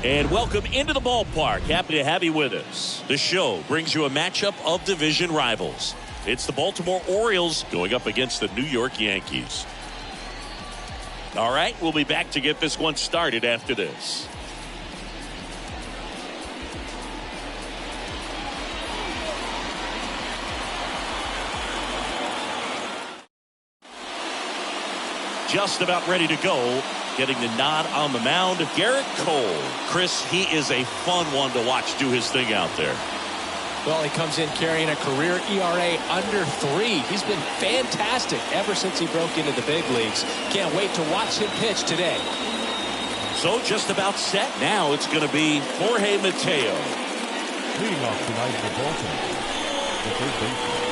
And welcome into the ballpark. Happy to have you with us. The show brings you a matchup of division rivals. It's the Baltimore Orioles going up against the New York Yankees. All right, we'll be back to get this one started after this. Just about ready to go. Getting the nod on the mound, Gerrit Cole. Chris, he is a fun one to watch do his thing out there. Well, he comes in carrying a career ERA under 3. He's been fantastic ever since he broke into the big leagues. Can't wait to watch him pitch today. So just about set. Now it's going to be Jorge Mateo. Leading off tonight for Baltimore, the third baseman,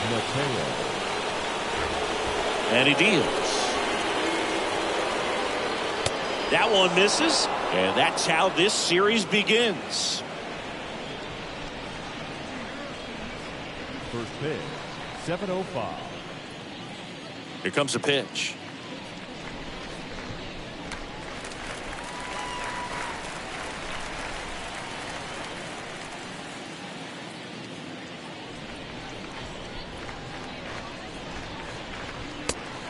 Jorge Mateo. And he deals. That one misses, and that's how this series begins. First pitch, 7:05. Here comes a pitch.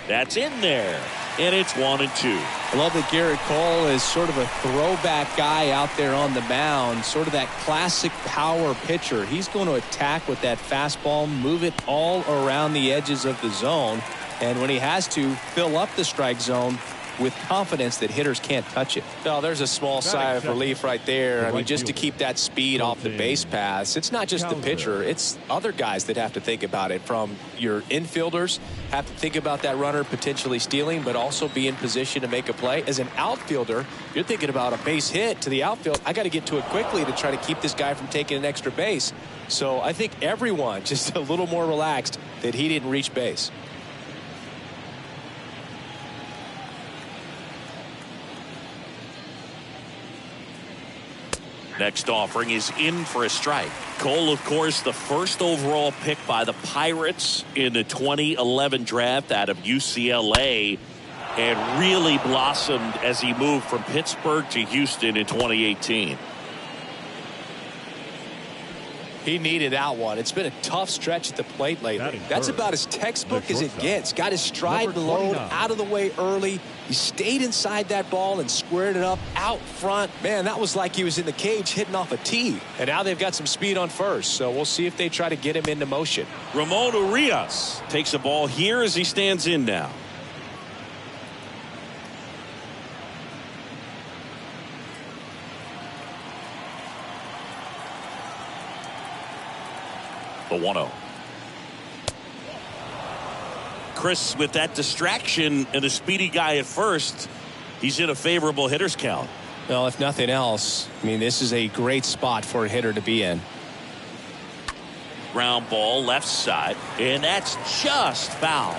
That's in there. And it's 1-2. I love that Gerrit Cole is sort of a throwback guy out there on the mound, sort of that classic power pitcher. He's going to attack with that fastball, move it all around the edges of the zone, and when he has to, fill up the strike zone with confidence that hitters can't touch it. Well, there's a small sigh of relief right there. I mean, just to keep that speed off the base paths. It's not just the pitcher. It's other guys that have to think about it. From your infielders have to think about that runner potentially stealing, but also be in position to make a play. As an outfielder, you're thinking about a base hit to the outfield. I got to get to it quickly to try to keep this guy from taking an extra base. So I think everyone just a little more relaxed that he didn't reach base. Next offering is in for a strike. Cole, of course, the first overall pick by the Pirates in the 2011 draft out of UCLA, and really blossomed as he moved from Pittsburgh to Houston in 2018. He needed that one. It's been a tough stretch at the plate lately. That's about as textbook as it gets. Got his stride load out of the way early. He stayed inside that ball and squared it up out front. Man, that was like he was in the cage hitting off a tee. And now they've got some speed on first, so we'll see if they try to get him into motion. Ramon Urias takes a ball here as he stands in now. The 1-0. Chris, with that distraction and a speedy guy at first, he's in a favorable hitter's count. Well, if nothing else, I mean, this is a great spot for a hitter to be in. Ground ball left side, and that's just foul.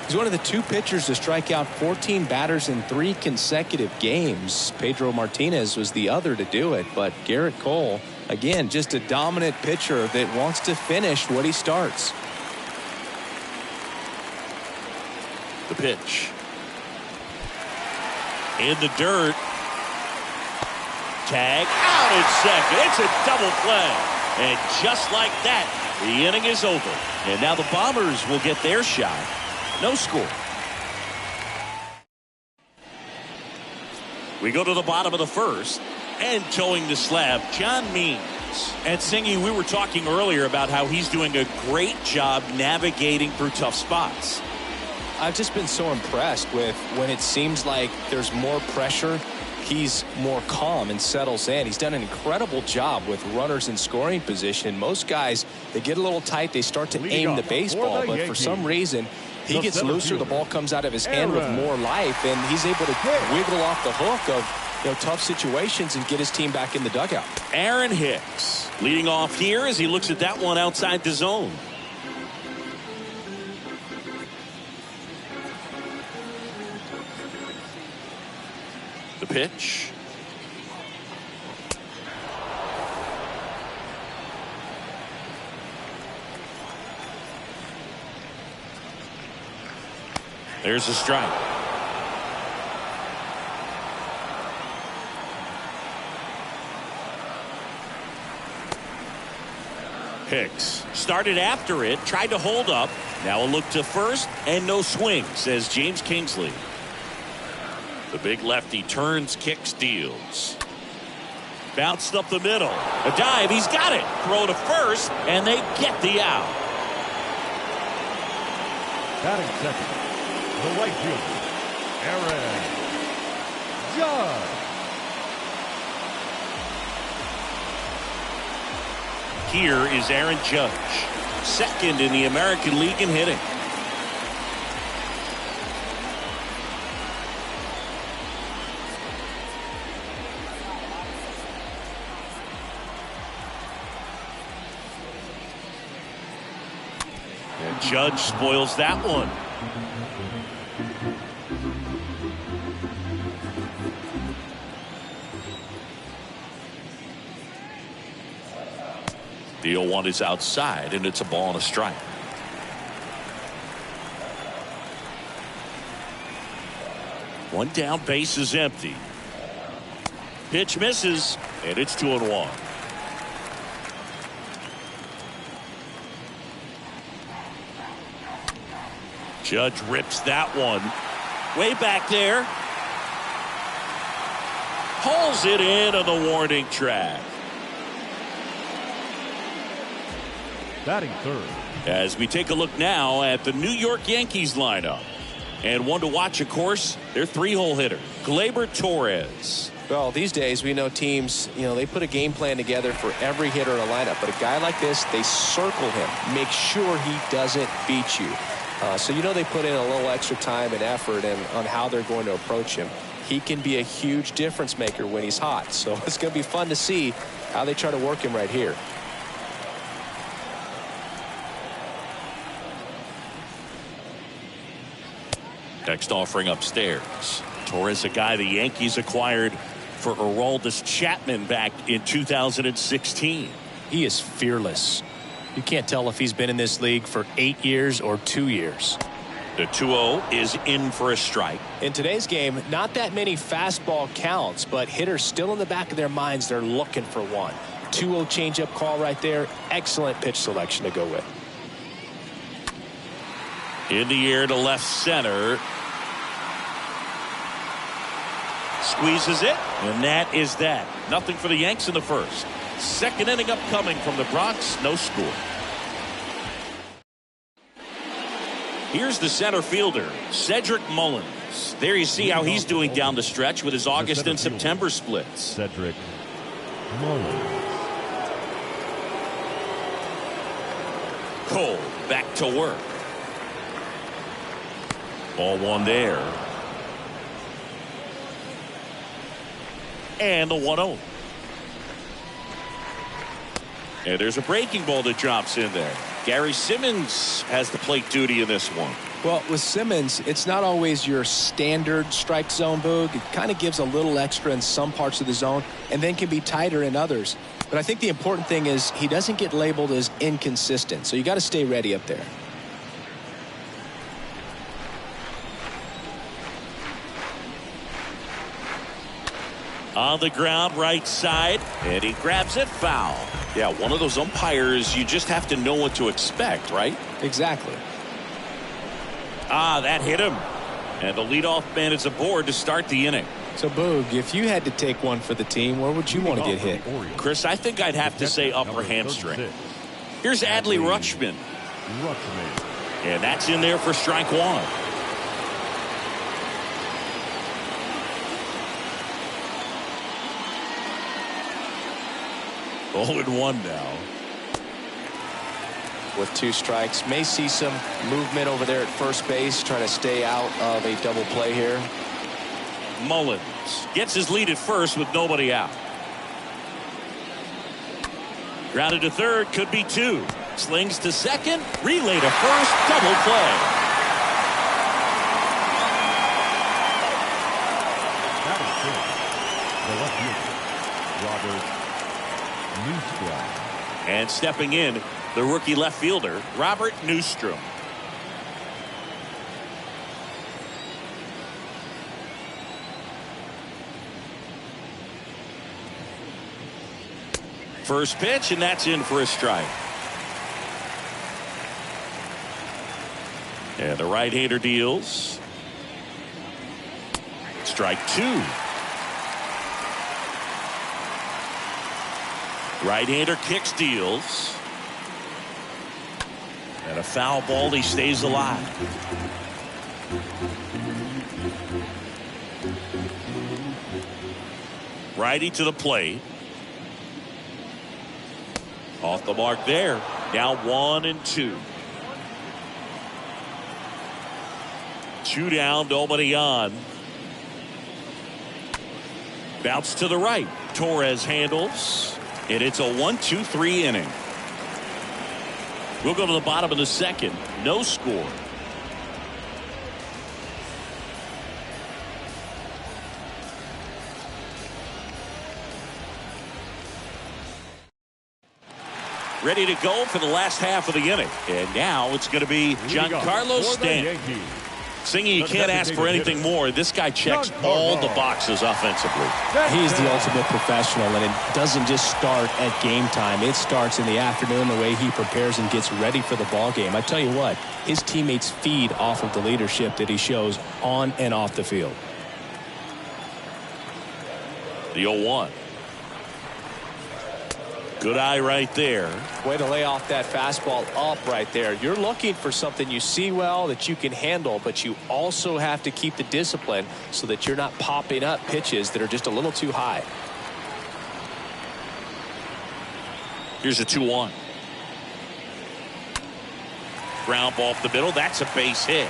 He's one of the 2 pitchers to strike out 14 batters in 3 consecutive games. Pedro Martinez was the other to do it, but Gerrit Cole, again, just a dominant pitcher that wants to finish what he starts. The pitch. In the dirt. Tag out at second. It's a double play. And just like that, the inning is over. And now the Bombers will get their shot. No score. We go to the bottom of the first. And towing the slab, John Means. And Singy, we were talking earlier about how he's doing a great job navigating through tough spots. I've just been so impressed with when it seems like there's more pressure, he's more calm and settles in. He's done an incredible job with runners in scoring position. Most guys, they get a little tight, they start to aim the baseball, but for some reason, he gets looser, the ball comes out of his hand with more life, and he's able to wiggle off the hook of tough situations and get his team back in the dugout. Aaron Hicks leading off here as he looks at that one outside the zone. The pitch. There's a strike. Hicks started after it, tried to hold up. Now a look to first, and no swing, says James Kingsley. The big lefty turns, kicks, deals. Bounced up the middle. A dive, he's got it. Throw to first, and they get the out. Batting second, the right fielder, Aaron Judge. Here is Aaron Judge, second in the American League in hitting. And Judge spoils that one. The 0-1 is outside, and it's a ball and a strike. One down, base is empty. Pitch misses, and it's 2-1. Judge rips that one. Way back there. Pulls it in on the warning track. Batting third. As we take a look now at the New York Yankees lineup. And one to watch, of course, their 3-hole hitter, Gleyber Torres. Well, these days we know teams, they put a game plan together for every hitter in a lineup. But a guy like this, they circle him, make sure he doesn't beat you. So they put in a little extra time and effort on how they're going to approach him. He can be a huge difference maker when he's hot. So it's going to be fun to see how they try to work him right here. Next offering upstairs. Torres, a guy the Yankees acquired for Aroldis Chapman back in 2016. He is fearless. You can't tell if he's been in this league for 8 years or 2 years. The 2-0 is in for a strike. In today's game, not that many fastball counts, but hitters still in the back of their minds, they're looking for one. 2-0 changeup call right there. Excellent pitch selection to go with. In the air to left center. Squeezes it, and that is that. Nothing for the Yanks in the first. Second inning upcoming from the Bronx, no score. Here's the center fielder, Cedric Mullins. There you see how he's doing down the stretch with his August and September splits. Cedric Mullins. Cole back to work. Ball one there. And the 1-0. And there's a breaking ball that drops in there. Gary Simmons has the plate duty in this one. Well, with Simmons, it's not always your standard strike zone, Boog. It kind of gives a little extra in some parts of the zone and then can be tighter in others. But I think the important thing is he doesn't get labeled as inconsistent. So you got to stay ready up there. On the ground, right side, and he grabs it, foul. Yeah, one of those umpires, you just have to know what to expect, right? Exactly. That hit him. And the leadoff man is aboard to start the inning. So, Boog, if you had to take one for the team, where would you want to get hit? Chris, I think I'd have to say upper hamstring. Here's Adley Rutschman. And that's in there for strike one. 0-1 now. With 2 strikes, may see some movement over there at first base, trying to stay out of a double play here. Mullins gets his lead at first with nobody out. Grounded to third, could be 2. Slings to second, relay to first, double play. The left fielder, Robert Newstrom. And stepping in, the rookie left fielder, Robert Newstrom. First pitch, and that's in for a strike. And the right-hander deals. Strike 2. Right-hander kicks, deals. And a foul ball. He stays alive. Righty to the plate. Off the mark there. Now 1-2. 2 down, nobody on. Bounce to the right. Torres handles. And it's a 1-2-3 inning. We'll go to the bottom of the second. No score. Ready to go for the last half of the inning. And now it's going to be Giancarlo Stanton. Singing, you can't ask for anything more. This guy checks all the boxes offensively. He's the ultimate professional, and it doesn't just start at game time. It starts in the afternoon, the way he prepares and gets ready for the ball game. I tell you what, his teammates feed off of the leadership that he shows on and off the field. The 0-1. Good eye right there. Way to lay off that fastball up right there. You're looking for something you see well that you can handle, but you also have to keep the discipline so that you're not popping up pitches that are just a little too high. Here's a 2-1. Ground ball off the middle. That's a base hit.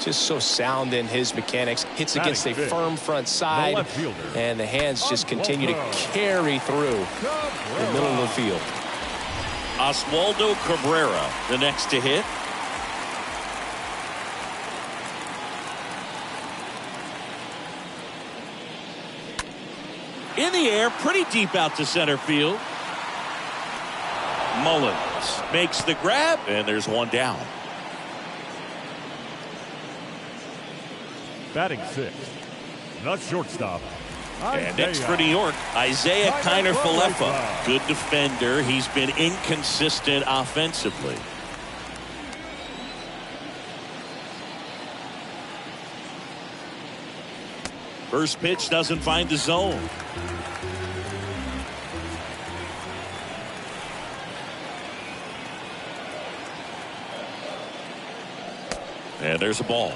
Just so sound in his mechanics. Hits against a firm front side, and the hands just continue to carry through the middle of the field. Oswaldo Cabrera, the next to hit. In the air, pretty deep out to center field. Mullins makes the grab, and there's one down. Batting 6th, the shortstop. And next for New York, Isaiah Kiner-Falefa. Good defender. He's been inconsistent offensively. First pitch doesn't find the zone. And there's a ball.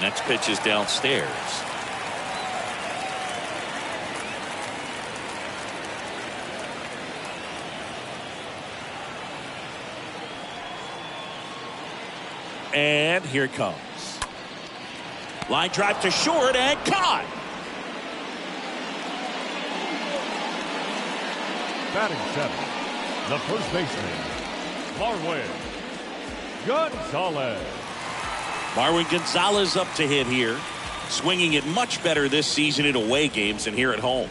Next pitch is downstairs. And here it comes. Line drive to short and caught. Batting 7th, the first baseman, Marwin Gonzalez. Marwin Gonzalez up to hit here. Swinging it much better this season in away games than here at home.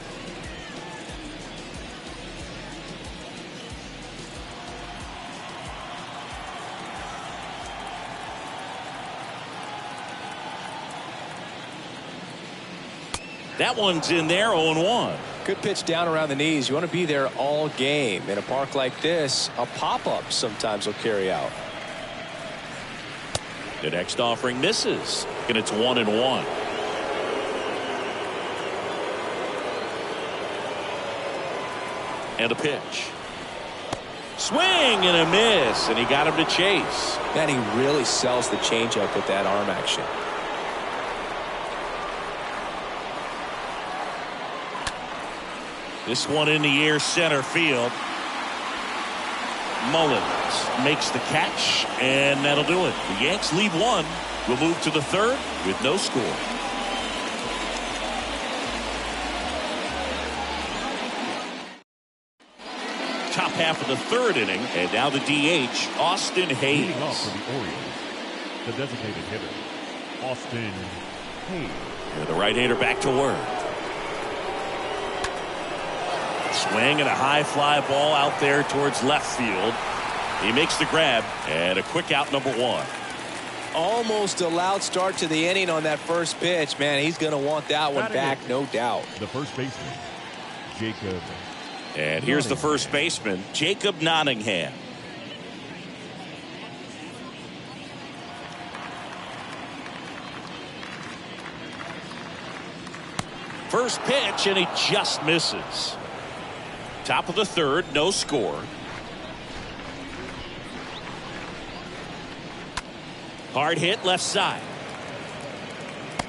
That one's in there, 0-1. Good pitch down around the knees. You want to be there all game. In a park like this, a pop-up sometimes will carry out. The next offering misses, and it's 1-1. And a pitch. Swing and a miss, and he got him to chase. Man, he really sells the changeup with that arm action. This one in the air, center field. Mullins makes the catch, and that'll do it. The Yanks lead one. We'll move to the third with no score. Top half of the third inning, and now the DH, Austin Hayes. Leading off for the Orioles, the designated hitter, Austin Hayes. And the right-hander back to work. Swing and a high fly ball out there towards left field. He makes the grab, and a quick out, number one. Almost a loud start to the inning on that first pitch. Man, he's going to want that one back, no doubt. The first baseman, Jacob. And here's the first baseman, Jacob Nottingham. First pitch, and he just misses. Top of the third, no score. Hard hit left side.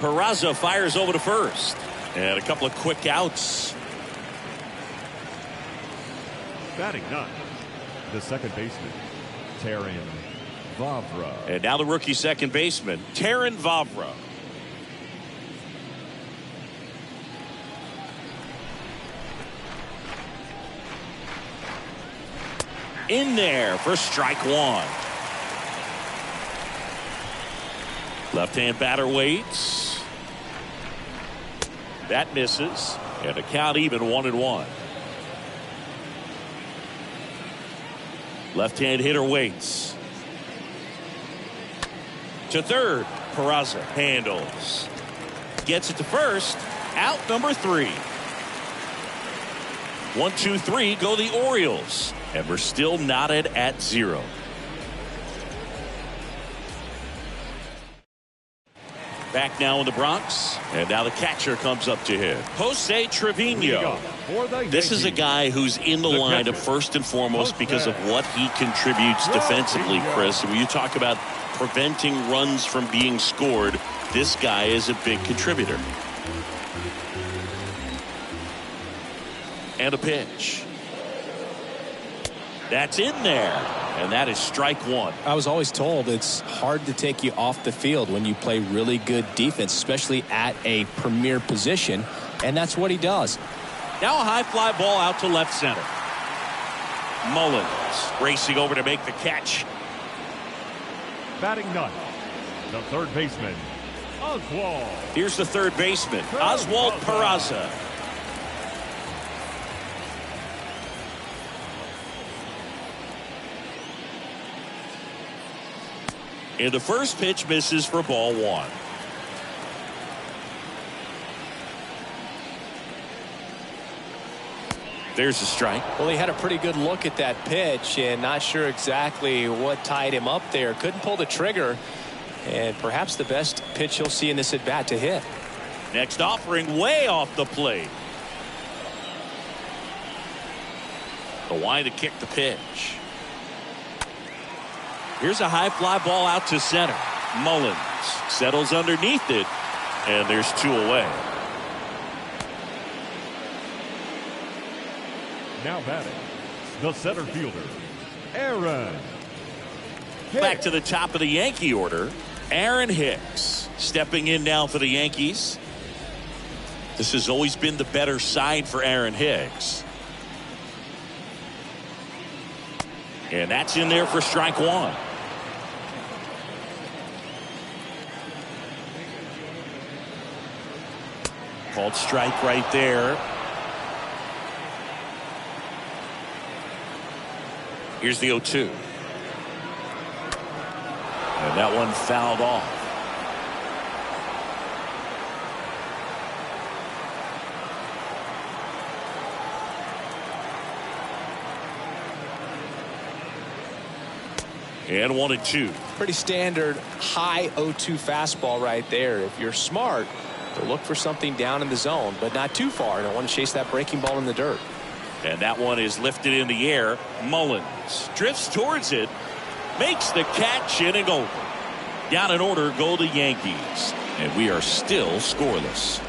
Peraza fires over to first. And a couple of quick outs. Batting ninth, the second baseman, Taran Vavra. And now the rookie second baseman, Taran Vavra. In there for strike one. Left-hand batter waits. That misses. And the count even 1-1. Left-hand hitter waits. To third. Peraza handles. Gets it to first. Out number 3. 1, 2, 3 go the Orioles. And we're still knotted at 0. Back now in the Bronx. And now the catcher comes up to him. Jose Trevino. This is a guy who's in the lineup first and foremost because of what he contributes defensively, Chris. When you talk about preventing runs from being scored, this guy is a big contributor. And a pitch. That's in there. And that is strike one. I was always told it's hard to take you off the field when you play really good defense, especially at a premier position. And that's what he does. Now a high fly ball out to left center. Mullins racing over to make the catch. Batting ninth, the third baseman, Oswald. Here's the third baseman, Oswald Peraza. And the first pitch misses for ball one. There's a strike. Well, he had a pretty good look at that pitch and not sure exactly what tied him up there. Couldn't pull the trigger, and perhaps the best pitch he'll see in this at bat to hit. Next offering way off the plate. The wind to kick the pitch. Here's a high fly ball out to center. Mullins settles underneath it, and there's 2 away. Now batting, the center fielder, Aaron Hicks. Back to the top of the Yankee order, Aaron Hicks stepping in now for the Yankees. This has always been the better side for Aaron Hicks. And that's in there for strike one. Called strike right there. Here's the 0-2. And that one fouled off. And 1-2. Pretty standard high 0-2 fastball right there. If you're smart, to look for something down in the zone, but not too far. Don't want to chase that breaking ball in the dirt. And that one is lifted in the air. Mullins drifts towards it, makes the catch, inning over. Down in order go the Yankees, and we are still scoreless.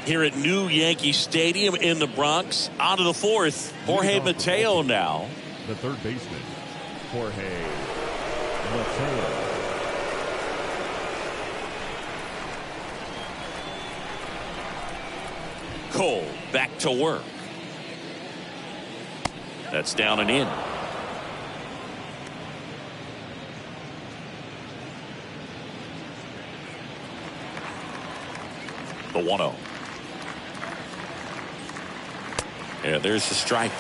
Here at New Yankee Stadium in the Bronx, on to the fourth. Jorge Mateo now. The third baseman, Jorge Mateo. Cole back to work. That's down and in. The 1-0. And there's the strike.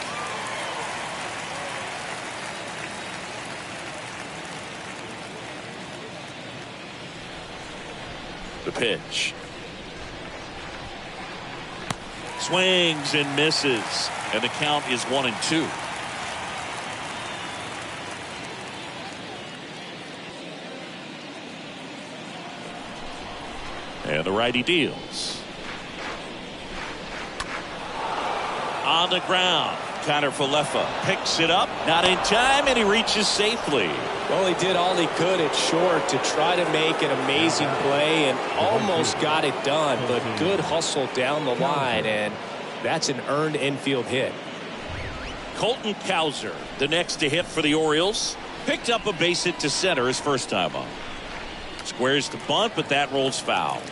The pitch. Swings and misses. And the count is 1-2. And the righty deals. On the ground. Connor Falefa picks it up. Not in time, and he reaches safely. Well, he did all he could at short to try to make an amazing play and almost got it done, but good hustle down the line, and that's an earned infield hit. Colton Kauser, the next to hit for the Orioles. Picked up a base hit to center his first time up. Squares to bunt, but that rolls foul.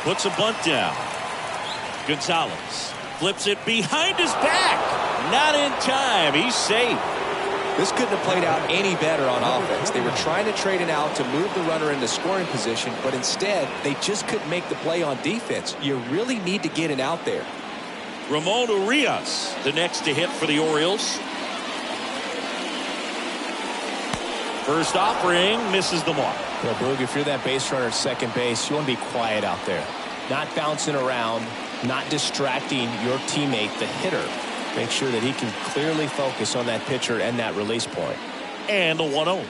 Puts a bunt down. Gonzalez flips it behind his back. Not in time. He's safe. This couldn't have played out any better on offense. They were trying to trade it out to move the runner into scoring position, but instead they just couldn't make the play on defense. You really need to get it out there. Ramon Urias, the next to hit for the Orioles. First offering misses the mark. Well, Boog, if you're that base runner at second base, you want to be quiet out there. Not bouncing around, not distracting your teammate, the hitter. Make sure that he can clearly focus on that pitcher and that release point. And the 1-0.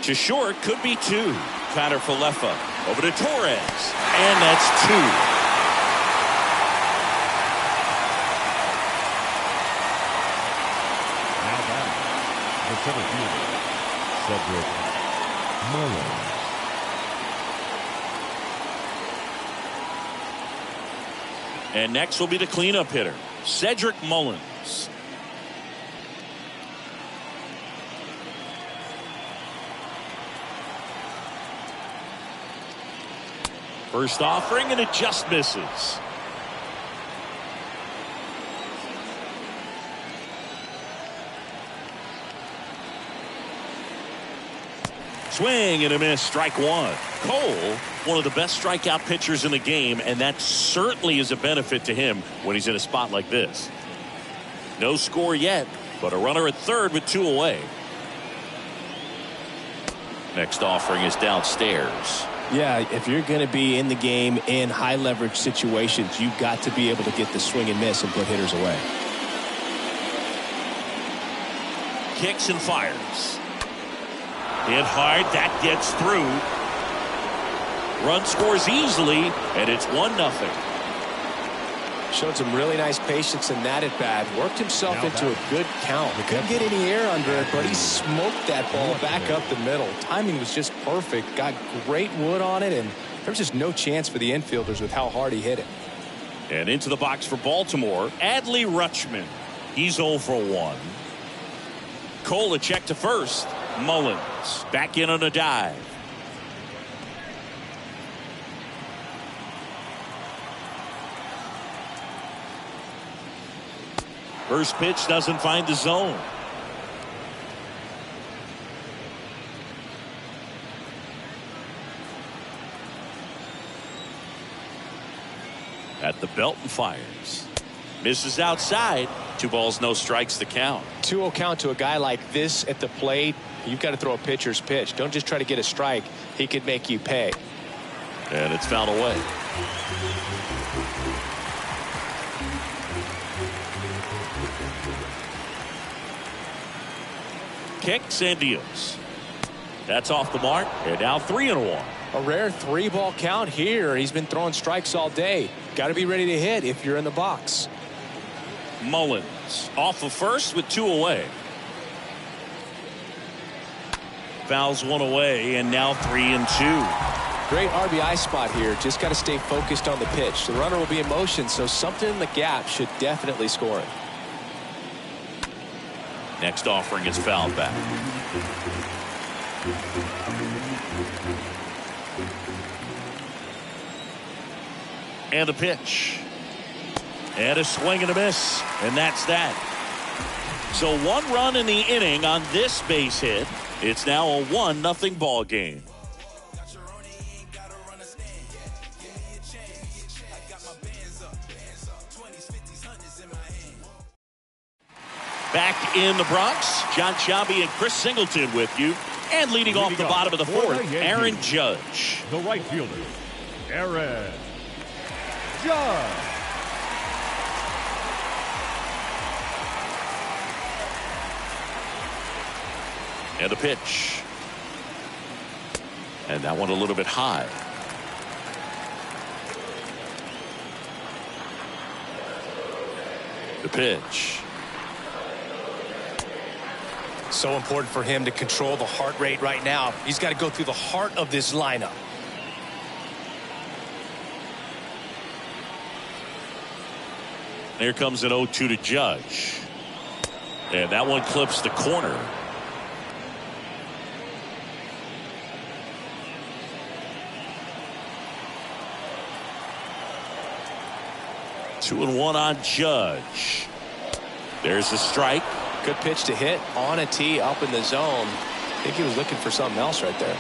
To short, could be two. Connor Falefa over to Torres. And that's two. Now back, the center fielder, Cedric Mullins. And next will be the cleanup hitter, Cedric Mullins. First offering, and it just misses. Swing and a miss, strike one. Cole, one of the best strikeout pitchers in the game, and that certainly is a benefit to him when he's in a spot like this. No score yet, but a runner at third with two away. Next offering is downstairs. Yeah, if you're going to be in the game in high leverage situations, you've got to be able to get the swing and miss and put hitters away. Kicks and fires. Hit hard, that gets through. Run scores easily, and it's 1-0. Showed some really nice patience in that at bat. Worked himself into a good count. He couldn't get any air under it, but he smoked that ball back up the middle. Timing was just perfect. Got great wood on it, and there was just no chance for the infielders with how hard he hit it. And into the box for Baltimore, Adley Rutschman. He's 0 for 1. Cole a check to first. Mullins back in on a dive. First pitch doesn't find the zone. At the belt and fires. Misses outside. 2 balls, no strikes, the count. 2-0 count to a guy like this at the plate. You've got to throw a pitcher's pitch. Don't just try to get a strike. He could make you pay. And it's fouled away. Kicks and deals. That's off the mark. And now 3-1. A rare 3-ball count here. He's been throwing strikes all day. Got to be ready to hit if you're in the box. Mullins off of first with 2 away. Fouls 1 away, and now 3-2. Great RBI spot here. Just got to stay focused on the pitch. The runner will be in motion, so something in the gap should definitely score it. Next offering is fouled back. And a pitch. And a swing and a miss. And that's that. So 1 run in the inning on this base hit. It's now a 1-0 ball game. Back in the Bronx, John Sciambi and Chris Singleton with you. And leading off the bottom of the fourth, Aaron Judge. The right fielder, Aaron Judge. And the pitch. And that one a little bit high. The pitch. So important for him to control the heart rate right now. He's got to go through the heart of this lineup. Here comes an 0-2 to Judge. And that one clips the corner. Two and one on Judge. There's the strike. Good pitch to hit on a tee up in the zone. I think he was looking for something else right there.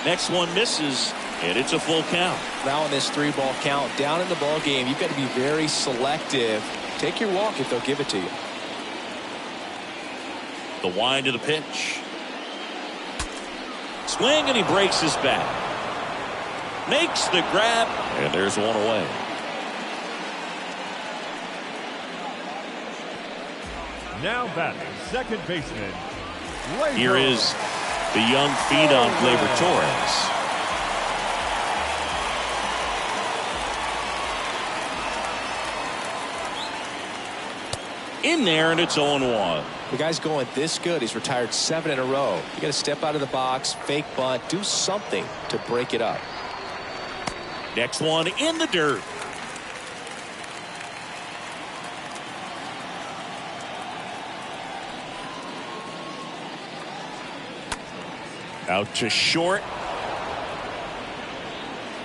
Next one misses, and it's a full count. Now in this 3-ball count, down in the ball game, you've got to be very selective. Take your walk if they'll give it to you. The wind of the pitch. Swing, and he breaks his bat. Makes the grab, and there's one away. Now batting, second baseman. Here is the young phenom, Gleyber Torres. In there, and it's 0-1. The guy's going this good. He's retired 7 in a row. You got to step out of the box, fake bunt, do something to break it up. Next one in the dirt. Out to short.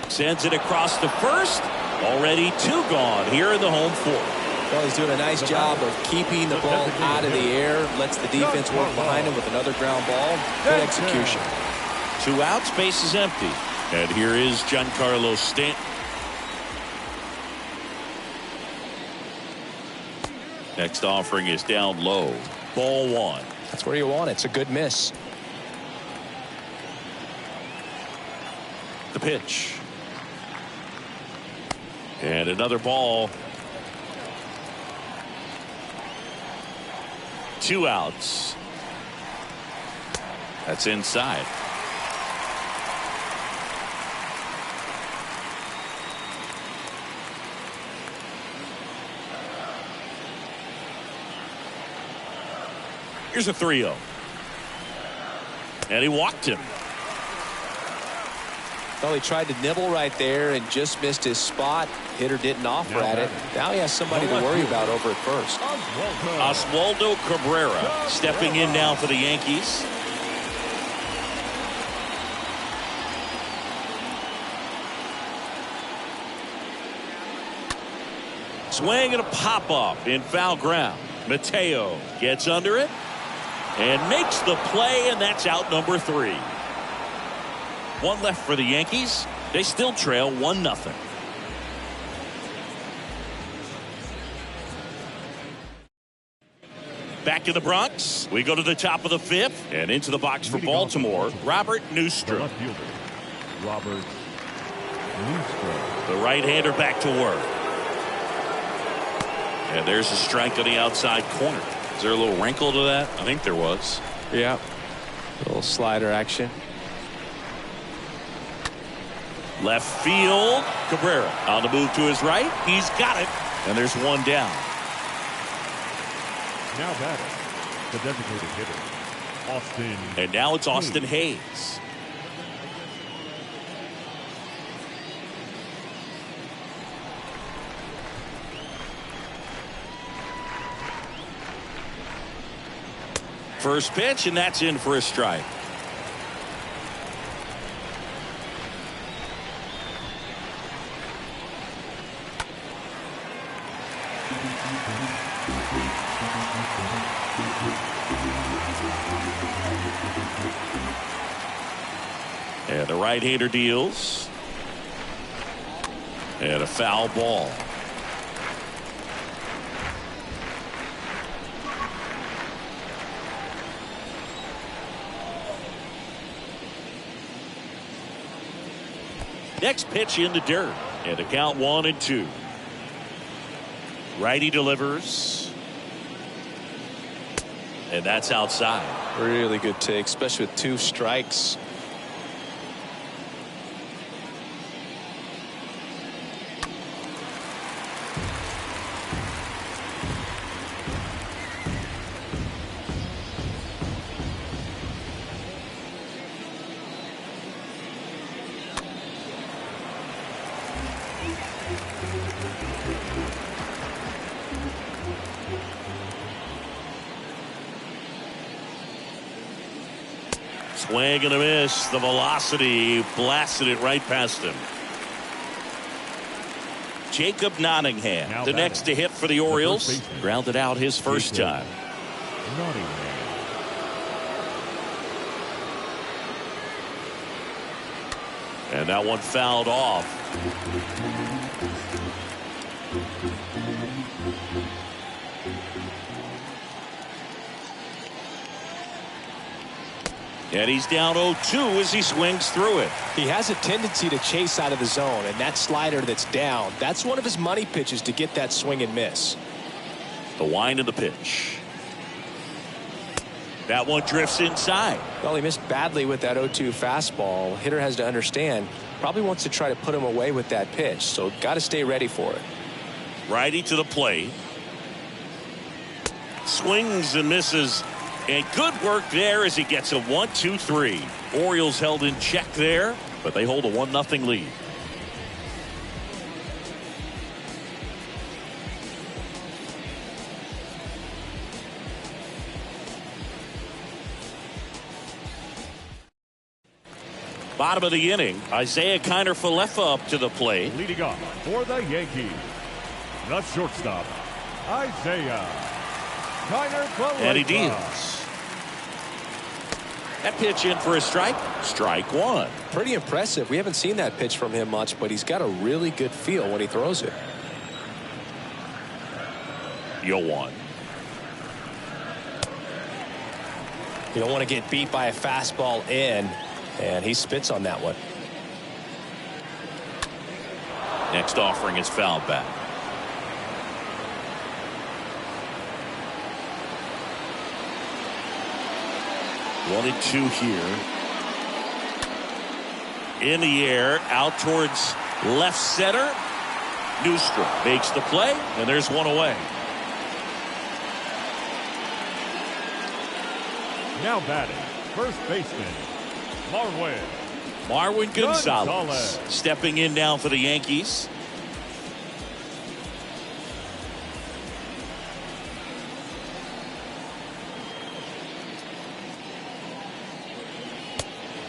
Sends it across the first. Already 2 gone here in the home fourth. Well, he's doing a nice job of keeping the ball out of the air. Lets the defense work behind him with another ground ball. Good execution. 2 outs, base is empty. And here is Giancarlo Stanton. Next offering is down low. Ball 1. That's where you want it. It's a good miss. The pitch. And another ball. 2 outs. That's inside. Here's a 3-0. And he walked him. Well, he tried to nibble right there and just missed his spot. Hitter didn't offer at it. Now he has somebody to worry about over at first. Oswaldo Cabrera stepping in now for the Yankees. Swing and a pop-up in foul ground. Mateo gets under it and makes the play, and that's out number 3. 1 left for the Yankees. They still trail 1-0. Back in the Bronx, we go to the top of the 5th and into the box for Baltimore, Robert Newstrom. Robert Newstrom. The right-hander back to work. And there's a strike on the outside corner. Is there a little wrinkle to that? I think there was. Yeah. A little slider action. Left field. Cabrera on the move to his right. He's got it. And there's 1 down. Now batting, the designated hitter, Austin. And now it's Austin Hayes. First pitch, and that's in for a strike. And the right-hander deals. And a foul ball. Next pitch in the dirt. And a count 1-2. Righty delivers. And that's outside. Really good take, especially with 2 strikes. Swing and a miss. The velocity blasted it right past him. Jacob Nottingham, Now the next to hit for the Orioles. Grounded out his first time. And that one fouled off. And he's down 0-2 as he swings through it. He has a tendency to chase out of the zone, and that slider that's down, that's one of his money pitches to get that swing and miss. The wind of the pitch. That one drifts inside. Well, he missed badly with that 0-2 fastball. Hitter has to understand, probably wants to try to put him away with that pitch, so got to stay ready for it. Righty to the plate. Swings and misses. And good work there as he gets a 1-2-3. Orioles held in check there, but they hold a 1-0 lead. Bottom of the inning, Isaiah Kiner-Falefa up to the plate. Leading off for the Yankees, the shortstop, Isaiah Kiner-Falefa. And he deals. That pitch in for a strike. Strike one. Pretty impressive. We haven't seen that pitch from him much, but he's got a really good feel when he throws it. 0-1. You don't want to get beat by a fastball in, and he spits on that one. Next offering is fouled back. One and two here. In the air, out towards left center. Newstrom makes the play, and there's one away. Now batting, first baseman, Marwin Gonzalez stepping in now for the Yankees.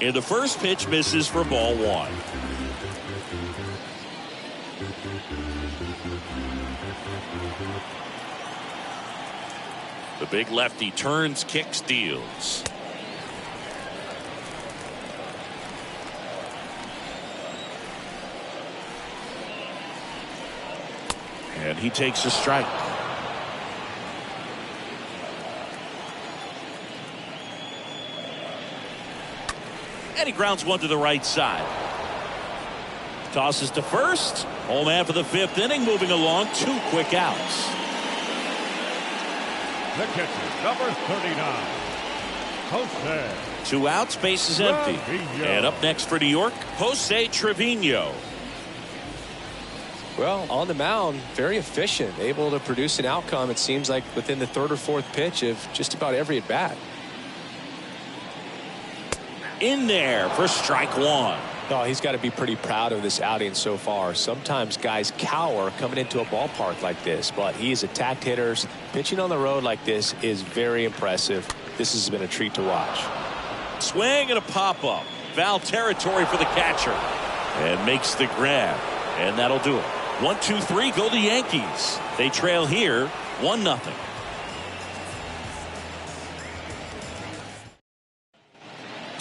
And the first pitch misses for ball one. The big lefty turns, kicks, deals. And he takes a strike. And he grounds one to the right side. Tosses to first. Home after the fifth inning, moving along. 2 quick outs. The catcher, number 39, Jose. 2 outs, base is empty. Trevino. And up next for New York, Jose Trevino. Well, on the mound, very efficient, able to produce an outcome, it seems like, within the 3rd or 4th pitch of just about every at bat. In there for strike one. Oh, he's got to be pretty proud of this outing so far. Sometimes guys cower coming into a ballpark like this, but he has attacked hitters. Pitching on the road like this is very impressive. This has been a treat to watch. Swing and a pop-up. Foul territory for the catcher. And makes the grab. And that'll do it. 1-2-3, go the Yankees. They trail here 1-0.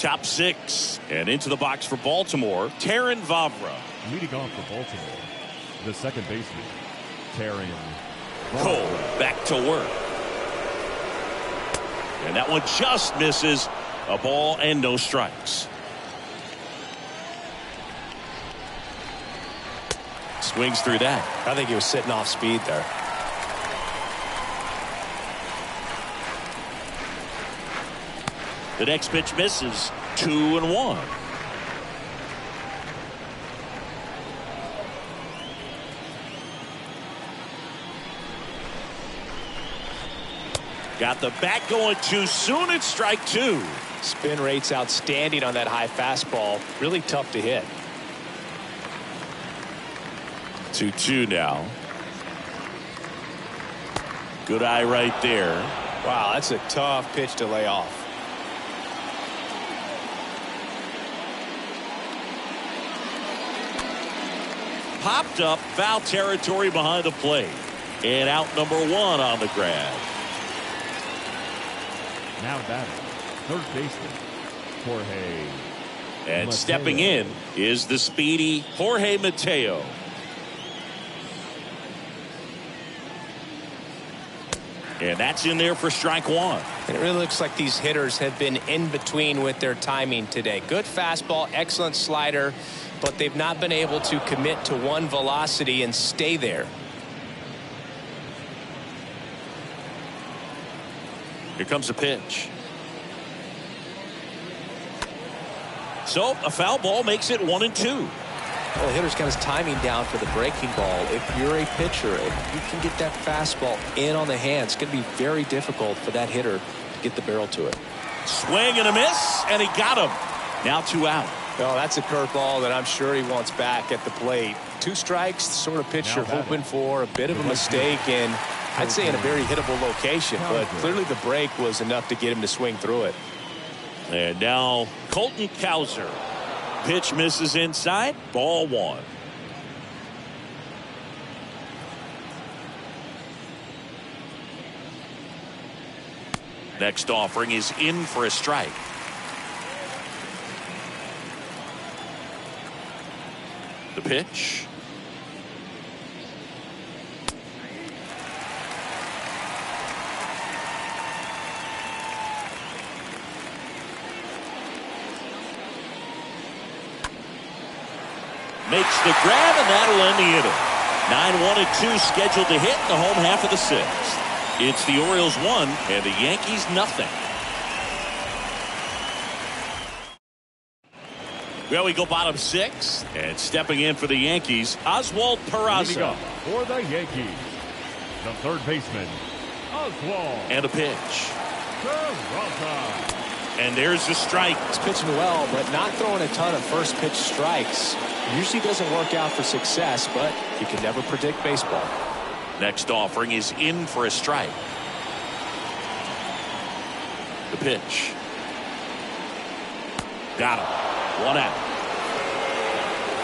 Top 6. And into the box for Baltimore, Taron Vavra. Leading off for Baltimore, the second baseman, Taron Cole back to work. And that one just misses. A ball and no strikes. Swings through that. I think he was sitting off speed there. The next pitch misses. 2-1. Got the bat going too soon. It's strike 2. Spin rate's outstanding on that high fastball. Really tough to hit. 2-2 now. Good eye right there. Wow, that's a tough pitch to lay off. Popped up, foul territory behind the plate. And out number 1 on the grab. now batting, third baseman, Jorge And Mateo. stepping in is the speedy Jorge Mateo. And that's in there for strike 1. It really looks like these hitters have been in between with their timing today. Good fastball, excellent slider, but they've not been able to commit to one velocity and stay there. Here comes a pitch. So a foul ball makes it 1-2. Well, the hitter's got his timing down for the breaking ball. If you're a pitcher and you can get that fastball in on the hand, it's going to be very difficult for that hitter to get the barrel to it. Swing and a miss, and he got him. Now 2 out. Well, that's a curveball that I'm sure he wants back at the plate. 2 strikes, the sort of pitch Now you're batting. hoping for. A bit of a mistake, and I'd say in a very hittable location, but clearly the break was enough to get him to swing through it. And now Colton Kauser. Pitch misses inside. Ball 1. Next offering is in for a strike. The pitch. Makes the grab, and that'll end the inning. 9-1-2 scheduled to hit in the home half of the 6th. It's the Orioles 1 and the Yankees nothing. Well, we go bottom 6, and stepping in for the Yankees, Oswald Leading Peraza. up for the Yankees, the third baseman, Oswald And a pitch. Peraza. And there's the strike. He's pitching well, but not throwing a ton of first pitch strikes. Usually doesn't work out for success, but you can never predict baseball. Next offering is in for a strike. The pitch. Got him. 1 out.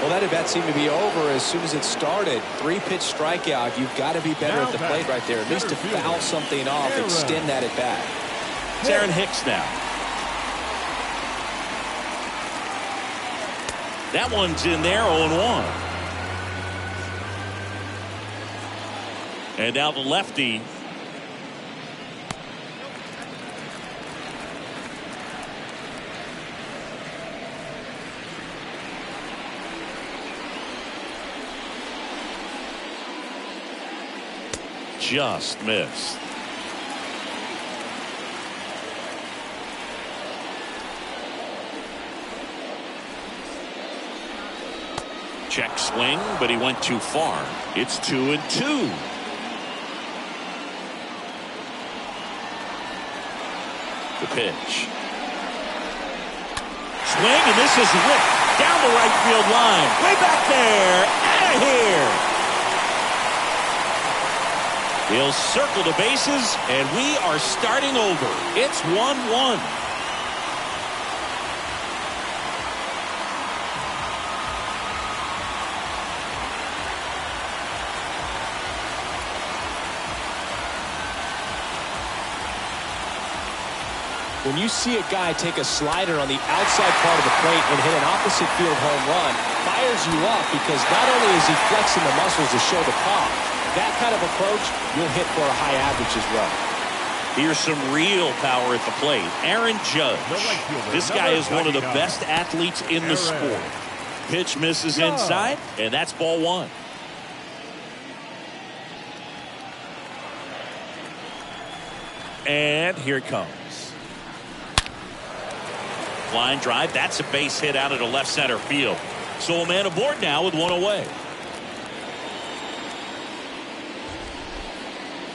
Well, that at-bat seemed to be over as soon as it started. 3-pitch strikeout. You've got to be better at the plate right there. At least to foul something off, extend that at-bat. It's Aaron Hicks now. That one's in there, 0-1. And now the lefty. Just missed. Check swing, but he went too far. It's 2-2. The pitch. Swing, and this is whipped down the right field line. Way back there. Out of here. He'll circle the bases, and we are starting over. It's 1-1. When you see a guy take a slider on the outside part of the plate and hit an opposite field home run, fires you up because not only is he flexing the muscles to show the pop, that kind of approach you'll hit for a high average as well. Here's some real power at the plate. Aaron Judge. This guy is one of the best athletes in the sport. Pitch misses inside, and that's ball one. And here it comes. Line drive. That's a base hit out of the left center field. So a man aboard now with one away.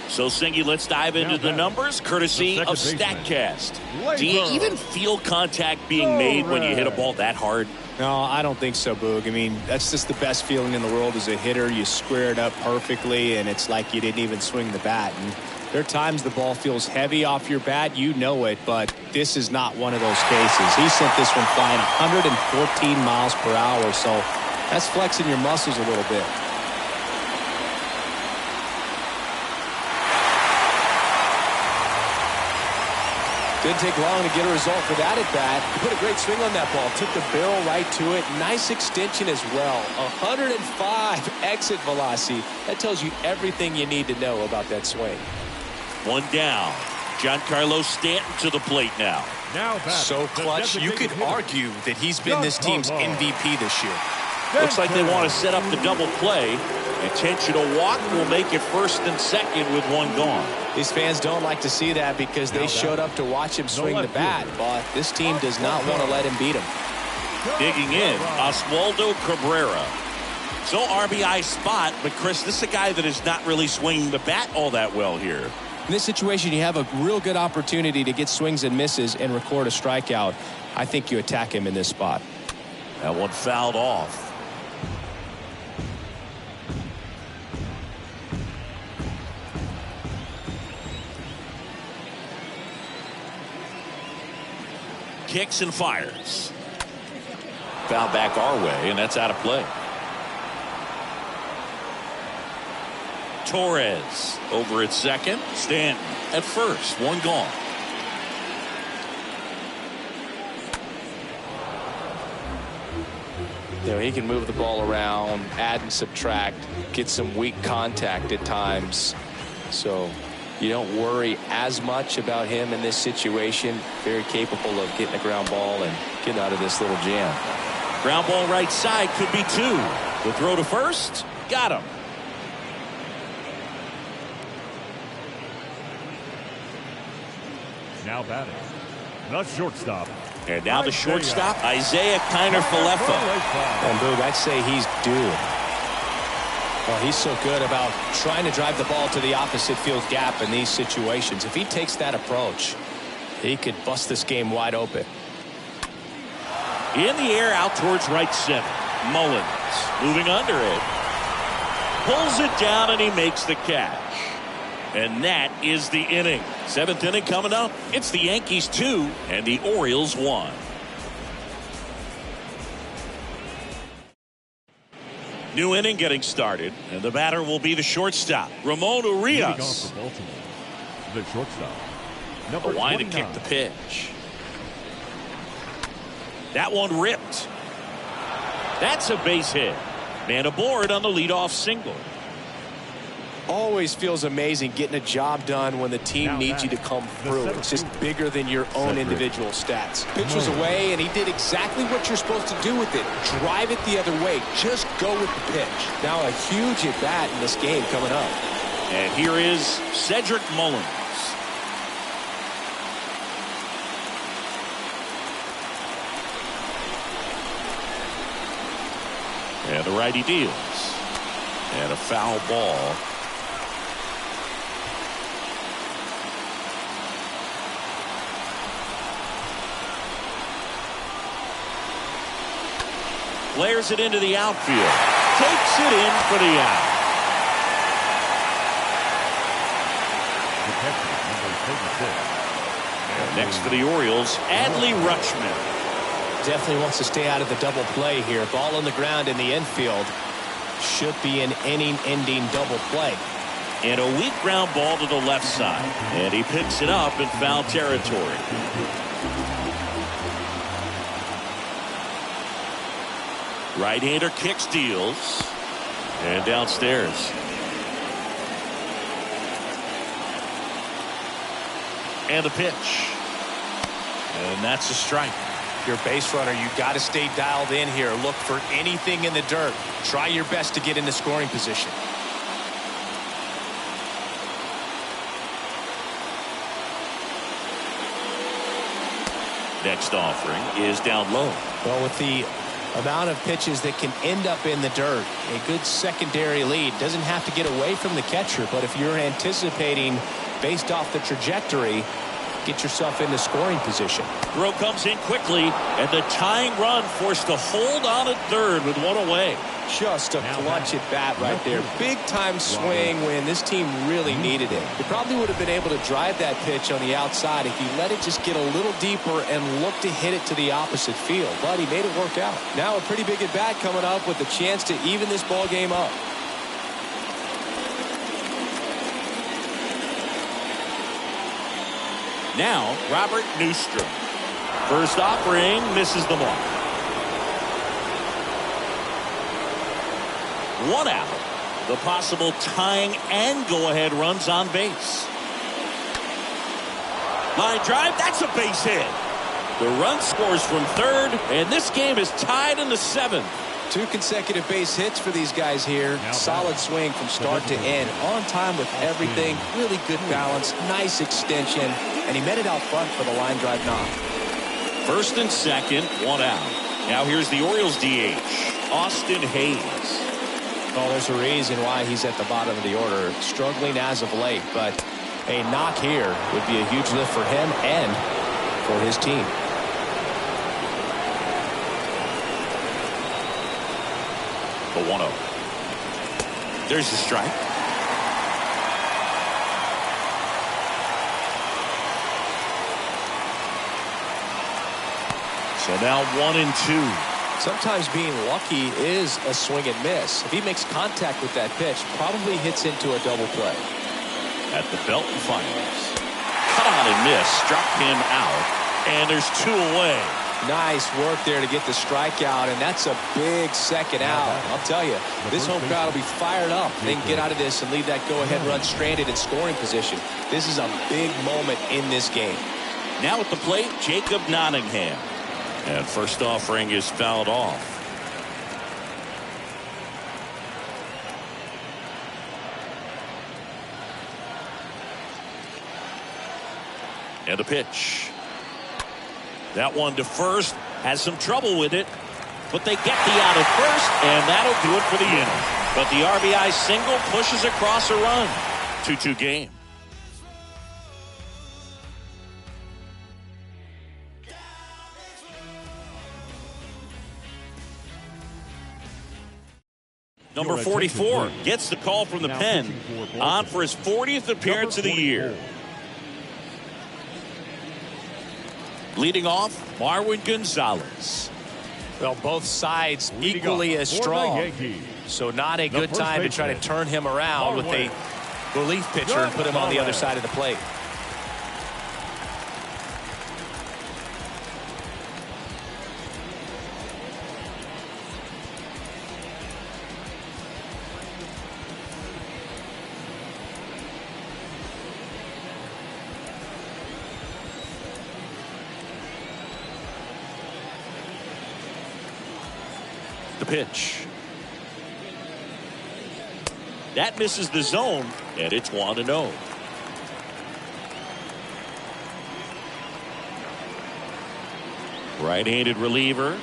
So, Singy, let's dive into the numbers, courtesy of StatCast. Do you even feel contact being made when you hit a ball that hard? No, I don't think so, Boog. I mean, that's just the best feeling in the world as a hitter. You square it up perfectly, and it's like you didn't even swing the bat. And there are times the ball feels heavy off your bat. You know it, but this is not one of those cases. He sent this one flying 114 miles per hour, so that's flexing your muscles a little bit. Didn't take long to get a result for that at bat. He put a great swing on that ball. Took the barrel right to it. Nice extension as well. 105 exit velocity. That tells you everything you need to know about that swing. One down. Giancarlo Stanton to the plate now. So clutch, you could argue that he's been this team's MVP this year. Looks like they want to set up the double play. Intentional walk will make it first and second with one gone. These fans don't like to see that because they showed up to watch him swing the bat, but this team does not want to let him beat him. Digging in, Oswaldo Cabrera. So RBI spot, but Chris, this is a guy that is not really swinging the bat all that well here. In this situation, you have a real good opportunity to get swings and misses and record a strikeout. I think you attack him in this spot. That one fouled off. Kicks and fires. Foul back our way, and that's out of play. Torres over at second. Stanton at first. One gone. You know, he can move the ball around, add and subtract, get some weak contact at times. So you don't worry as much about him in this situation. Very capable of getting a ground ball and getting out of this little jam. Ground ball right side could be two. The throw to first. Got him. Now batting, the shortstop. And now the shortstop, Isaiah Kiner-Falefa. And Boog, I'd say he's due. Well, he's so good about trying to drive the ball to the opposite field gap in these situations. If he takes that approach, he could bust this game wide open. In the air out towards right center. Mullins moving under it. Pulls it down and he makes the catch. And that is the inning. Seventh inning coming up. It's the Yankees 2 and the Orioles 1. New inning getting started, and the batter will be the shortstop, Ramon Urias. The shortstop, A line to kick the pitch. That one ripped. That's a base hit. Man aboard on the leadoff single. Always feels amazing getting a job done when the team needs you to come through. It's just bigger than your own individual stats. Pitch was away, and he did exactly what you're supposed to do with it. Drive it the other way. Just go with the pitch. Now a huge at-bat in this game coming up. And here is Cedric Mullins. And the righty deals. And a foul ball. Flares it into the outfield. Takes it in for the out. And next for the Orioles, Adley Rutschman. Definitely wants to stay out of the double play here. Ball on the ground in the infield. Should be an inning-ending double play. And a weak ground ball to the left side. And he picks it up in foul territory. Right-hander kicks, deals, and downstairs. And the pitch. And that's a strike. Your base runner, you got to stay dialed in here. Look for anything in the dirt. Try your best to get into scoring position. Next offering is down low. Well, with the amount of pitches that can end up in the dirt, a good secondary lead doesn't have to get away from the catcher, but if you're anticipating based off the trajectory, get yourself into scoring position. Throw comes in quickly, and the tying run forced to hold on at third with one away. Just a clutch at bat right there. Big time swing when this team really needed it. He probably would have been able to drive that pitch on the outside if he let it just get a little deeper and look to hit it to the opposite field. But he made it work out. Now a pretty big at bat coming up with a chance to even this ball game up. Now, Robert Newstrom. First offering misses the mark. One out. The possible tying and go-ahead runs on base. Line drive, that's a base hit. The run scores from third, and this game is tied in the seventh. 2 consecutive base hits for these guys here. Solid swing from start to end. On time with everything. Really good balance. Nice extension. And he met it out front for the line drive knock. First and second, one out. Now here's the Orioles DH, Austin Hayes. Well, there's a reason why he's at the bottom of the order. Struggling as of late, but a knock here would be a huge lift for him and for his team. The 1-0. There's the strike. So now 1-2. Sometimes being lucky is a swing and miss. If he makes contact with that pitch, probably hits into a double play. At the belt and fires. Cut on and miss. Struck him out. And there's 2 away. Nice work there to get the strikeout, and that's a big second out. I'll tell you, this home crowd will be fired up. They can get out of this and leave that go-ahead run stranded in scoring position. This is a big moment in this game. Now at the plate, Jacob Nottingham. And first offering is fouled off. And a pitch. That one to first. Has some trouble with it. But they get the out at first, and that'll do it for the inning. But the RBI single pushes across a run. 2-2 game. Number 44 gets the call from the pen, on for his 40th appearance of the year. Leading off, Marwin Gonzalez. Well, both sides equally as strong. So not a good time to try to turn him around with a relief pitcher and put him on the other side of the plate. The pitch. That misses the zone, and it's 1-0. Right-handed reliever.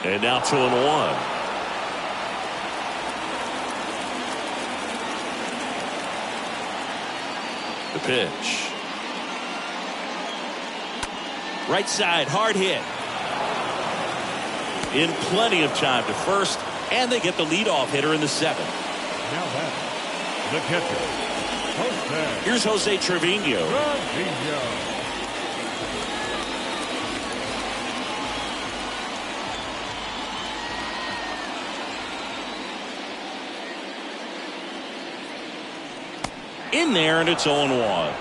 And now 2-1. The pitch. Right side, hard hit. In plenty of time to first, and they get the leadoff hitter in the 7th. Now that the catcher. Here's Jose Trevino. in there, and it's 0-1.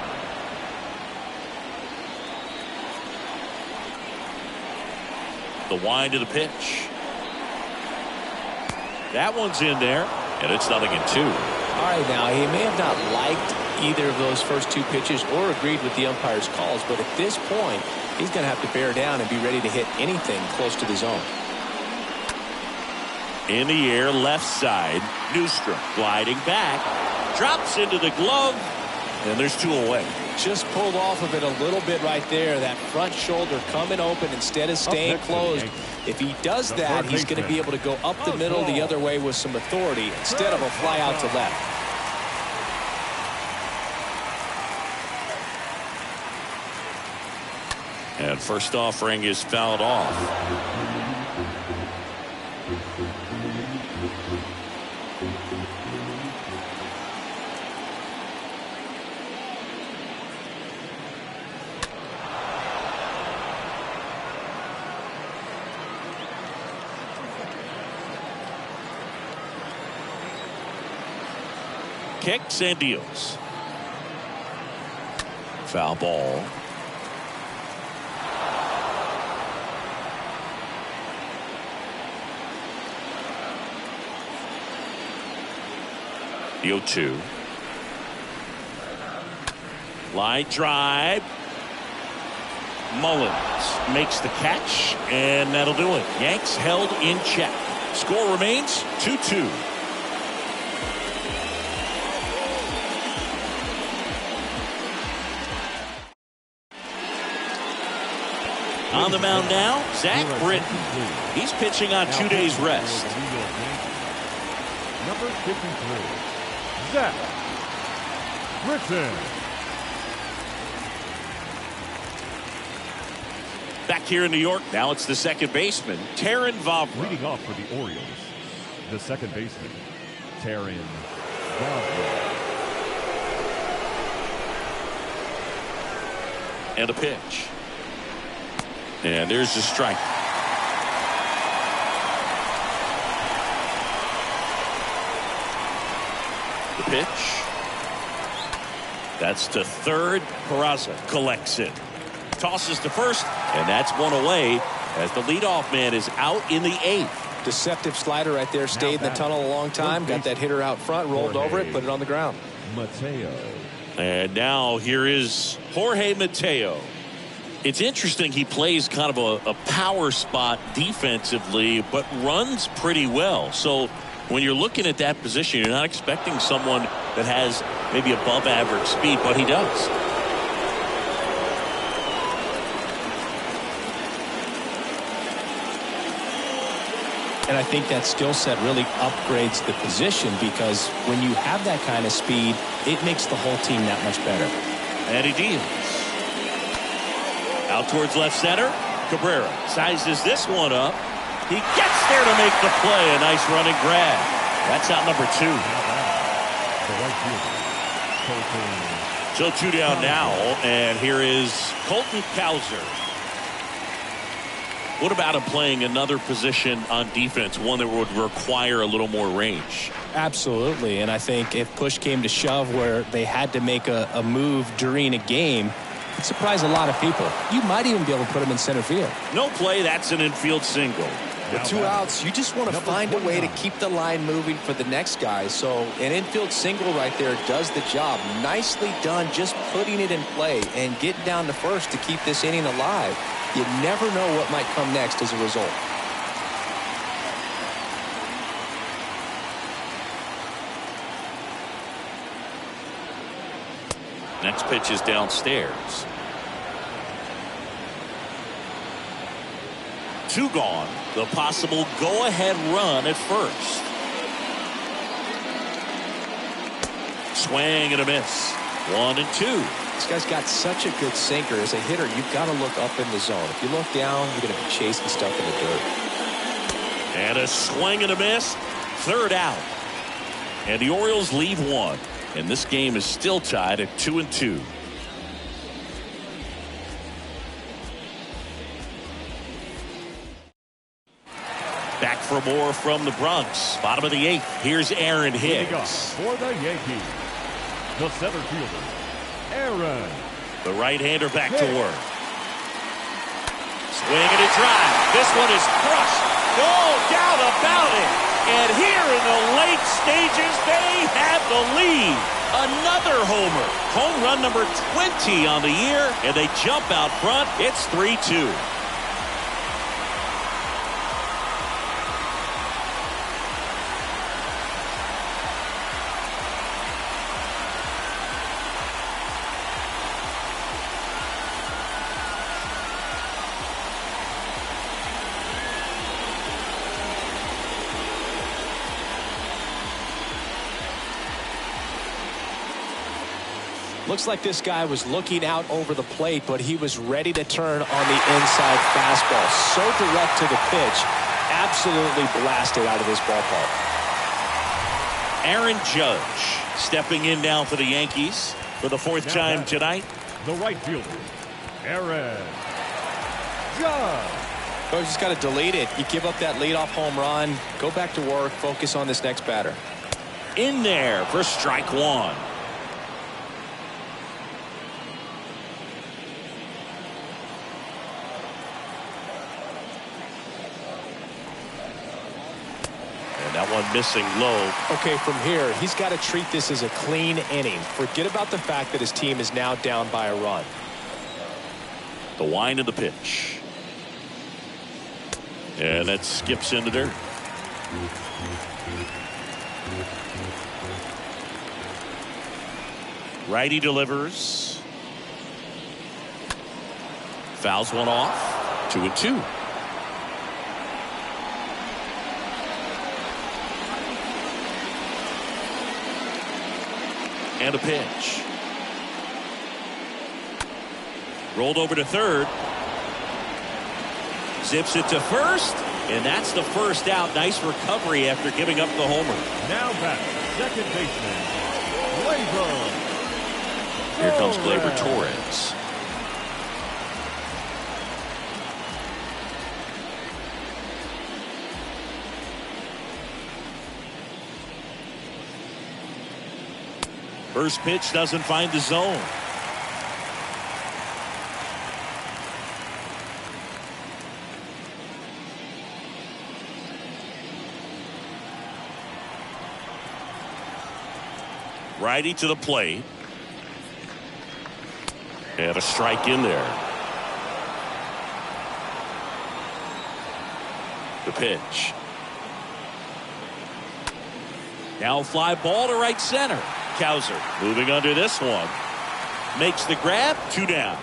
The wind of the pitch. That one's in there, and it's 0-2. All right, now, he may have not liked either of those first two pitches or agreed with the umpire's calls, but at this point, he's going to have to bear down and be ready to hit anything close to the zone. In the air, left side. Newstrom gliding back. Drops into the glove, and there's 2 away. Just pulled off of it a little bit right there. That front shoulder coming open instead of staying closed. If he does that, he's going to be able to go up the middle the other way with some authority instead of a fly out to left. And first offering is fouled off. Kicks and deals. Foul ball. The 0-2. Line drive. Mullins makes the catch, and that'll do it. Yanks held in check. Score remains 2-2. On the mound now, Zach Britton. He's pitching on 2 days rest. Number 53, Zach Britton. Back here in New York, now it's the second baseman, Taron Vavra. Leading off for the Orioles, the second baseman, Taron Vavra. And a pitch. And there's the strike. The pitch. That's to third. Peraza collects it. Tosses to first, and that's one away as the leadoff man is out in the 8th. Deceptive slider right there. Stayed in the tunnel a long time. Got that hitter out front. Rolled over it. Put it on the ground. Mateo. And now here is Jorge Mateo. It's interesting, he plays kind of a power spot defensively, but runs pretty well. So when you're looking at that position, you're not expecting someone that has maybe above average speed, but he does. And I think that skill set really upgrades the position, because when you have that kind of speed, it makes the whole team that much better. And he deals. Out towards left center. Cabrera sizes this one up. He gets there to make the play. A nice running grab. That's out number 2. So 2 down now. And here is Colton Kauser. What about him playing another position on defense, one that would require a little more range? Absolutely. And I think if push came to shove where they had to make a move during a game, it surprised a lot of people. You might even be able to put him in center field. No play. That's an infield single. With 2 outs, you just want to find a way to keep the line moving for the next guy. So an infield single right there does the job. Nicely done, just putting it in play and getting down to first to keep this inning alive. You never know what might come next as a result. Next pitch is downstairs. 2 gone. The possible go-ahead run at first. Swing and a miss. 1 and 2. This guy's got such a good sinker. As a hitter, you've got to look up in the zone. If you look down, you're going to be chasing stuff in the dirt. And a swing and a miss. 3rd out. And the Orioles leave 1. And this game is still tied at 2 and 2. Back for more from the Bronx. Bottom of the 8th. Here's Aaron Hicks. For the Yankees, The center fielder, Aaron. The right-hander back to work. Swing and a drive. This one is crushed. No doubt about it. And here in the late stages, they have the lead. Another homer. Home run number 20 on the year, and they jump out front. It's 3-2. Looks like this guy was looking out over the plate, but he was ready to turn on the inside fastball. So direct to the pitch. Absolutely blasted out of this ballpark. Aaron Judge stepping in now for the Yankees for the fourth time tonight. The right fielder, Aaron Judge. Oh, you just got to delete it. You give up that leadoff home run. Go back to work. Focus on this next batter. In there for strike one. That one missing low. Okay, from here, he's got to treat this as a clean inning. Forget about the fact that his team is now down by a run. The wind of the pitch. And that skips into dirt. Righty delivers. Fouls one off. 2-2. And a pitch. Rolled over to third. Zips it to first. And that's the first out. Nice recovery after giving up the homer. Now back, second baseman, Gleyber. Here comes Gleyber Torres. First pitch doesn't find the zone. Righty to the plate. And a strike in there. The pitch. Now fly ball to right center. Kauser moving under this one. Makes the grab. 2 down.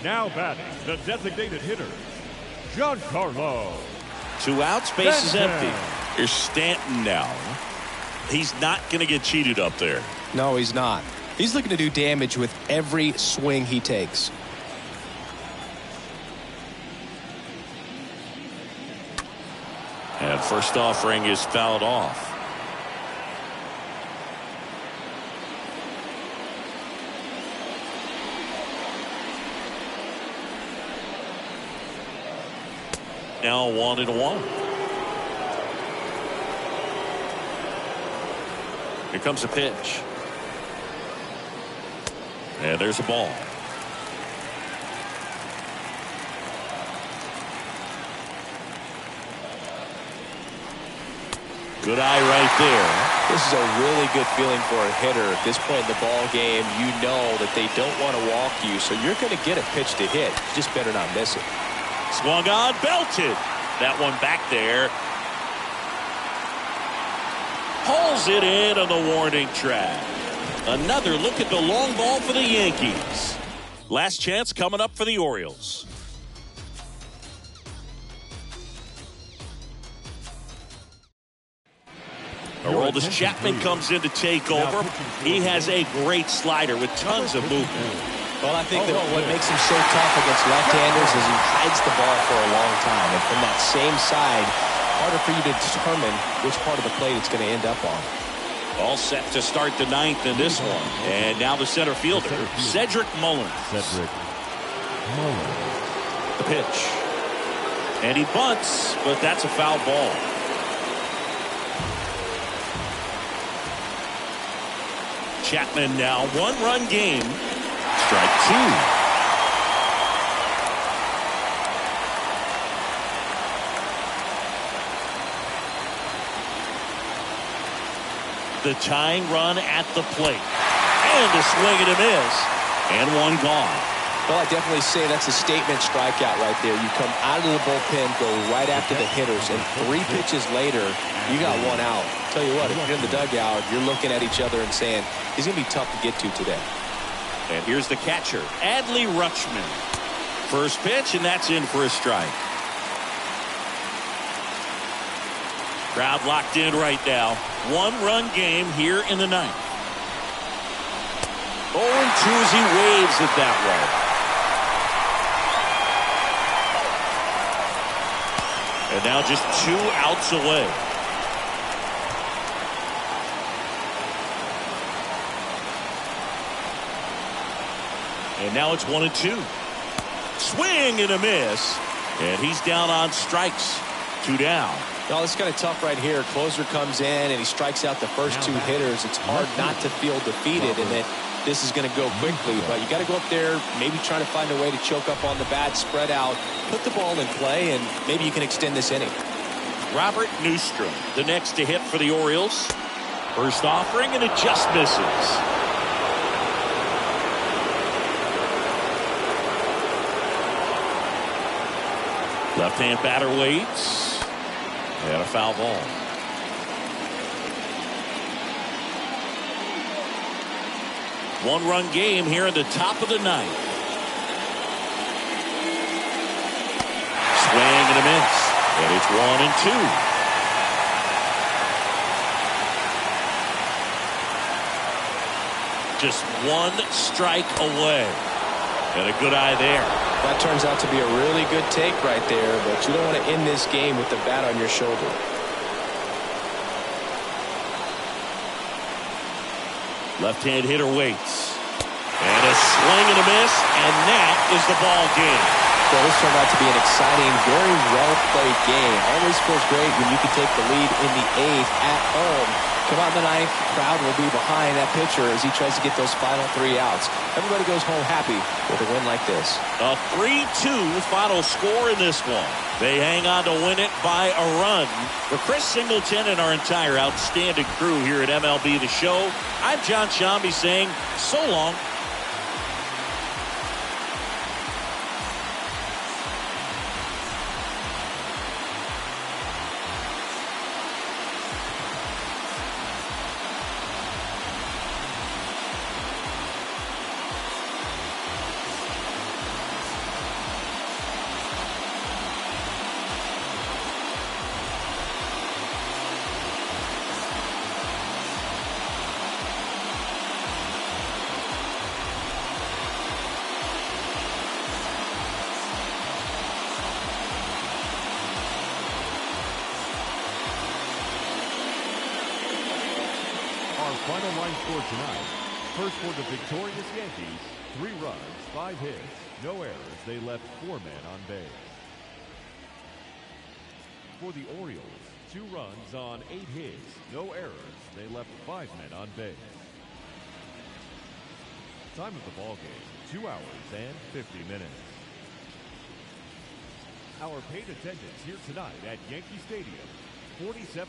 Now batting, the designated hitter, Giancarlo. 2 outs, base is empty. Here's Stanton now. He's not going to get cheated up there. No, he's not. He's looking to do damage with every swing he takes. And first offering is fouled off. Now 1-1. Here comes a pitch. And there's a ball. Good eye right there. This is a really good feeling for a hitter. At this point in the ball game, you know that they don't want to walk you, so you're going to get a pitch to hit. You just better not miss it. Swung on, belted. That one back there. Pulls it in on the warning track. Another look at the long ball for the Yankees. Last chance coming up for the Orioles. Aroldis Chapman comes in to take over. He has a great slider with tons of movement. Well, I think that what makes him so tough against left-handers is he hides the ball for a long time. And from that same side, harder for you to determine which part of the plate it's going to end up on. All set to start the 9th in this one. And now the center fielder, Cedric Mullins. The pitch. And he bunts, but that's a foul ball. Chapman now. 1-run game. Strike 2. The tying run at the plate. And a swing and a miss. And one gone. Well, I definitely say that's a statement strikeout right there. You come out of the bullpen, go right after the hitters, and 3 pitches later, you got one out. Tell you what, if you're in the dugout, you're looking at each other and saying, he's going to be tough to get to today. And here's the catcher, Adley Rutschman. First pitch, and that's in for a strike. Crowd locked in right now. 1-run game here in the 9th. 0-2 as he waves it that way. And now just 2 outs away. And now it's 1-2. Swing and a miss. And he's down on strikes. 2 down. Well, it's kind of tough right here. Closer comes in and he strikes out the first 2 hitters. It's hard not to feel defeated and that this is going to go quickly. But you got to go up there, maybe try to find a way to choke up on the bat, spread out, put the ball in play, and maybe you can extend this inning. Robert Newstrom, the next to hit for the Orioles. First offering, and it just misses. Left-hand batter waits. And a foul ball. One-run game here in the top of the 9th. Swing and a miss. And it's 1-2. Just 1 strike away. And a good eye there. That turns out to be a really good take right there, but you don't want to end this game with the bat on your shoulder. Left-hand hitter waits. And a swing and a miss, and that is the ball game. So this turned out to be an exciting, very well-played game. Always feels great when you can take the lead in the 8th at home. Come out in the 9th, crowd will be behind that pitcher as he tries to get those final 3 outs. Everybody goes home happy with a win like this. A 3-2 final score in this one. They hang on to win it by a run. For Chris Singleton and our entire outstanding crew here at MLB The Show, I'm John Shambi saying so long. Final line score tonight. First for the victorious Yankees, 3 runs, 5 hits, no errors. They left 4 men on base. For the Orioles, 2 runs on 8 hits, no errors. They left 5 men on base. Time of the ball game, 2 hours and 50 minutes. Our paid attendance here tonight at Yankee Stadium, 47